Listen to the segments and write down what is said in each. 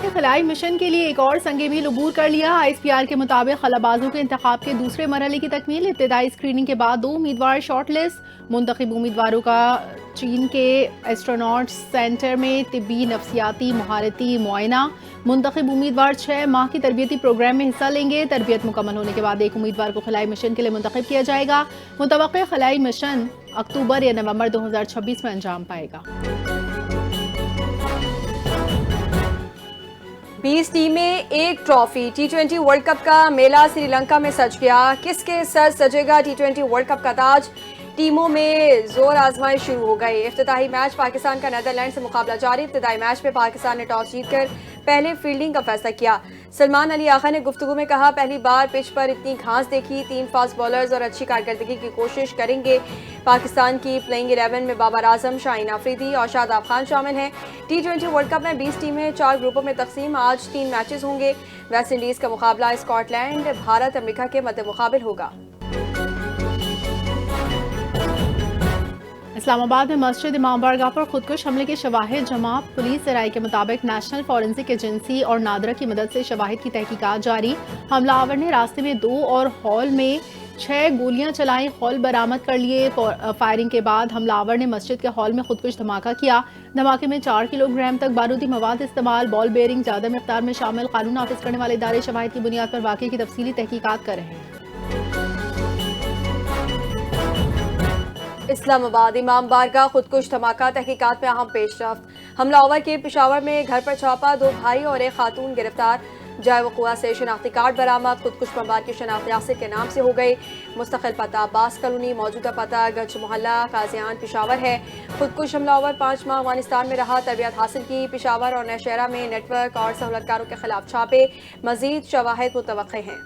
خلائی مشن کے لیے ایک اور سنگ میل عبور کر لیا۔ ISPR کے مطابق خلابازوں کے انتخاب کے دوسرے مرحلے کی تکمیل۔ ابتدائی اسکریننگ کے بعد 2 امیدوار شارٹ لسٹ۔ منتخب امیدواروں کا چین کے ایسٹروناٹس سینٹر میں طبی نفسیاتی مہارتی معائنہ۔ منتخب امیدوار 6 ماہ کی تربیتی پروگرام میں حصہ لیں گے۔ تربیت مکمل ہونے کے بعد ایک امیدوار کو خلائی مشن کے لیے منتخب کیا جائے گا۔ متوقع خلائی مشن اکتوبر یا نومبر 2026 میں انجام پائے گا۔ 20 ٹیمیں ایک ٹرافی۔ T20 ورلڈ کپ کا میلہ سری لنکا میں سج گیا۔ کس کے سر سجے گا T20 ورلڈ کپ کا تاج؟ ٹیموں میں زور آزمائی شروع ہو گئی۔ افتتاحی میچ پاکستان کا نیدرلینڈ سے مقابلہ جاری۔ ابتدائی میچ میں پاکستان نے ٹاس جیت کر پہلے فیلڈنگ کا فیصلہ کیا۔ سلمان علی آغا نے گفتگو میں کہا، پہلی بار پچ پر اتنی گھاس دیکھی، 3 فاسٹ بالرز اور اچھی کارکردگی کی کوشش کریں گے۔ پاکستان کی پلئنگ 11 میں بابر اعظم، شاہین آفریدی اور شاداب خان شامل ہیں۔ T20 ورلڈ کپ میں 20 ٹیمیں 4 گروپوں میں تقسیم۔ آج 3 میچز ہوں گے۔ ویسٹ انڈیز کا مقابلہ اسکاٹ لینڈ، بھارت امریکہ کے مد مقابل ہوگا۔ اسلام آباد میں مسجد امام بارگاہ پر خودکش حملے کے شواہد جمع۔ پولیس سے رائے کے مطابق نیشنل فورنسک ایجنسی اور نادرا کی مدد سے شواہد کی تحقیقات جاری۔ حملہ آور نے راستے میں 2 اور ہال میں 6 گولیاں چلائیں، ہال برآمد کر لیے۔ فائرنگ کے بعد حملہ آور نے مسجد کے ہال میں خودکش دھماکہ کیا۔ دھماکے میں 4 کلو گرام تک بارودی مواد استعمال، بال بیئرنگ زیادہ مقدار میں شامل۔ قانون نافذ کرنے والے ادارے شواہد کی بنیاد پر واقعے کی تفصیلی تحقیقات کر رہے ہیں۔ اسلام آباد امام بارگاہ خودکش دھماکہ، تحقیقات میں اہم پیش رفت۔ حملہ آور کے پشاور میں گھر پر چھاپا، 2 بھائی اور ایک خاتون گرفتار۔ جائے وقوع سے شناختی کارڈ برآمد۔ خودکش بمبار کی شناخت یاسر کے نام سے ہو گئی۔ مستقل پتہ عباس کالونی، موجودہ پتہ گنج محلہ قاضیان پشاور ہے۔ خودکش حملہ آور 5 ماہ افغانستان میں رہا، تربیت حاصل کی۔ پشاور اور نوشہرہ میں نیٹ ورک اور سہولتکاروں کے خلاف چھاپے، مزید شواہد متوقع ہیں۔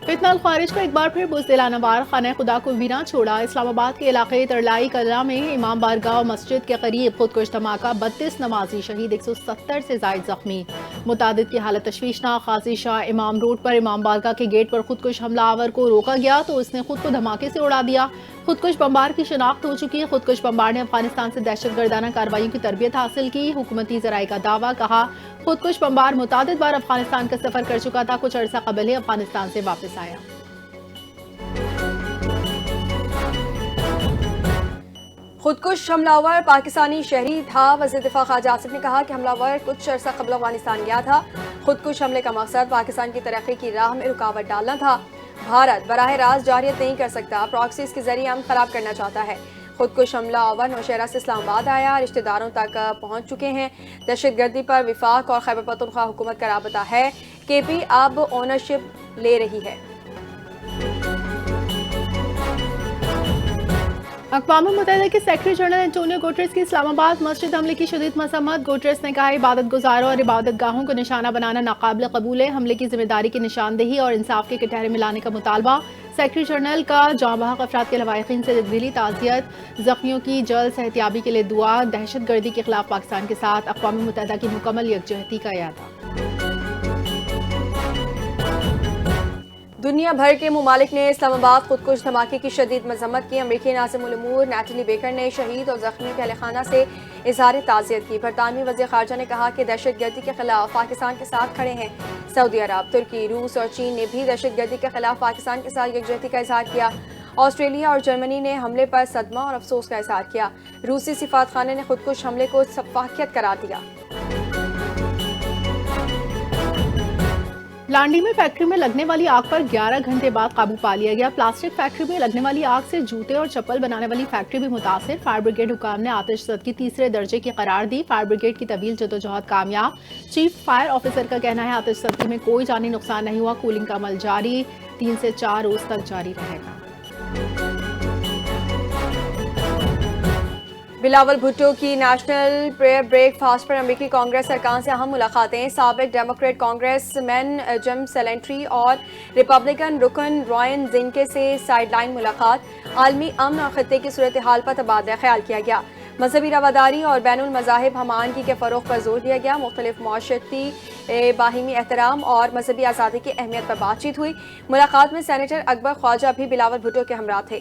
فتنہ الخوارج کا ایک بار پھر بزدلانہ وار، خانہ خدا کو بھی نہ چھوڑا۔ اسلام آباد کے علاقے ترلائی کلا میں امام بارگاہ مسجد کے قریب خودکش دھماکہ، 32 نمازی شہید، 170 سے زائد زخمی۔ متعدد کی حالت تشویشناک۔ قاضی شاہ امام روڈ پر امام بارگاہ کے گیٹ پر خودکش حملہ آور کو روکا گیا تو اس نے خود کو دھماکے سے اڑا دیا۔ خودکش بمبار کی شناخت ہو چکی ہے۔ خودکش بمبار نے افغانستان سے دہشت گردانہ کارروائیوں کی تربیت حاصل کی۔ حکومتی ذرائع کا دعویٰ، کہا خودکش بمبار متعدد بار افغانستان کا سفر کر چکا تھا، کچھ عرصہ قبل ہی افغانستان سے واپس آیا۔ خودکش حملہ آور پاکستانی شہری تھا۔ وزیر دفاع خواجہ آصف نے کہا کہ حملہ آور کچھ عرصہ قبل افغانستان گیا تھا۔ خودکش حملے کا مقصد پاکستان کی ترقی کی راہ میں رکاوٹ ڈالنا تھا۔ بھارت براہ راست جارحیت نہیں کر سکتا، پراکسیز کے ذریعے امن خراب کرنا چاہتا ہے۔ خودکش حملہ آور نوشہرہ سے اسلام آباد آیا، رشتہ داروں تک پہنچ چکے ہیں۔ دہشت گردی پر وفاق اور خیبر پختونخوا حکومت کا رابطہ ہے۔ KP اب اونرشپ لے رہی ہے۔ اقوام متحدہ کے سیکرٹری جنرل انٹونیو گوٹریس کی اسلام آباد مسجد حملے کی شدید مذمت۔ گوٹریس نے کہا، عبادت گزاروں اور عبادت گاہوں کو نشانہ بنانا ناقابل قبول ہے۔ حملے کی ذمہ داری کی نشاندہی اور انصاف کے کٹہرے میں لانے کا مطالبہ۔ سیکرٹری جنرل کا جاں بحق افراد کے لواحقین سے دلی تعزیت، زخمیوں کی جلد صحتیابی کے لیے دعا۔ دہشت گردی کے خلاف پاکستان کے ساتھ اقوام متحدہ کی مکمل یکجہتی کا اعادہ۔ دنیا بھر کے ممالک نے اسلام آباد خودکش دھماکے کی شدید مذمت کی۔ امریکی ناظم الامور نیٹلی بیکر نے شہید اور زخمیوں کے اہل خانہ سے اظہار تعزیت کی۔ برطانوی وزیر خارجہ نے کہا کہ دہشت گردی کے خلاف پاکستان کے ساتھ کھڑے ہیں۔ سعودی عرب، ترکی، روس اور چین نے بھی دہشت گردی کے خلاف پاکستان کے ساتھ یکجہتی کا اظہار کیا۔ آسٹریلیا اور جرمنی نے حملے پر صدمہ اور افسوس کا اظہار کیا۔ روسی سفارت خانے نے خودکش حملے کو سفاکیت قرار دیا۔ لانڈی میں فیکٹری میں لگنے والی آگ پر 11 گھنٹے بعد قابو پا لیا گیا۔ پلاسٹک فیکٹری میں لگنے والی آگ سے جوتے اور چپل بنانے والی فیکٹری بھی متاثر۔ فائر بریگیڈ حکام نے آتش زدگی تیسرے درجے کی قرار دی۔ فائر بریگیڈ کی طویل جدوجہد کامیاب۔ چیف فائر آفیسر کا کہنا ہے آتش زدگی میں کوئی جانی نقصان نہیں ہوا۔ کولنگ کا عمل جاری 3 سے 4 روز تک جاری رہے گا۔ بلاول بھٹو کی نیشنل پریئر بریک فاسٹ پر امریکی کانگریس ارکان سے اہم ملاقاتیں۔ سابق ڈیموکریٹ کانگریس مین جم سیلنٹری اور ریپبلکن رکن رائن زینکے سے سائیڈ لائن ملاقات۔ عالمی امن اور خطے کی صورتحال پر تبادلہ خیال کیا گیا۔ مذہبی رواداری اور بین المذاہب ہم آہنگی کے فروغ پر زور دیا گیا۔ مختلف معاشرتی باہمی احترام اور مذہبی آزادی کی اہمیت پر بات چیت ہوئی۔ ملاقات میں سینیٹر اکبر خواجہ بھی بلاول بھٹو کے ہمراہ تھے۔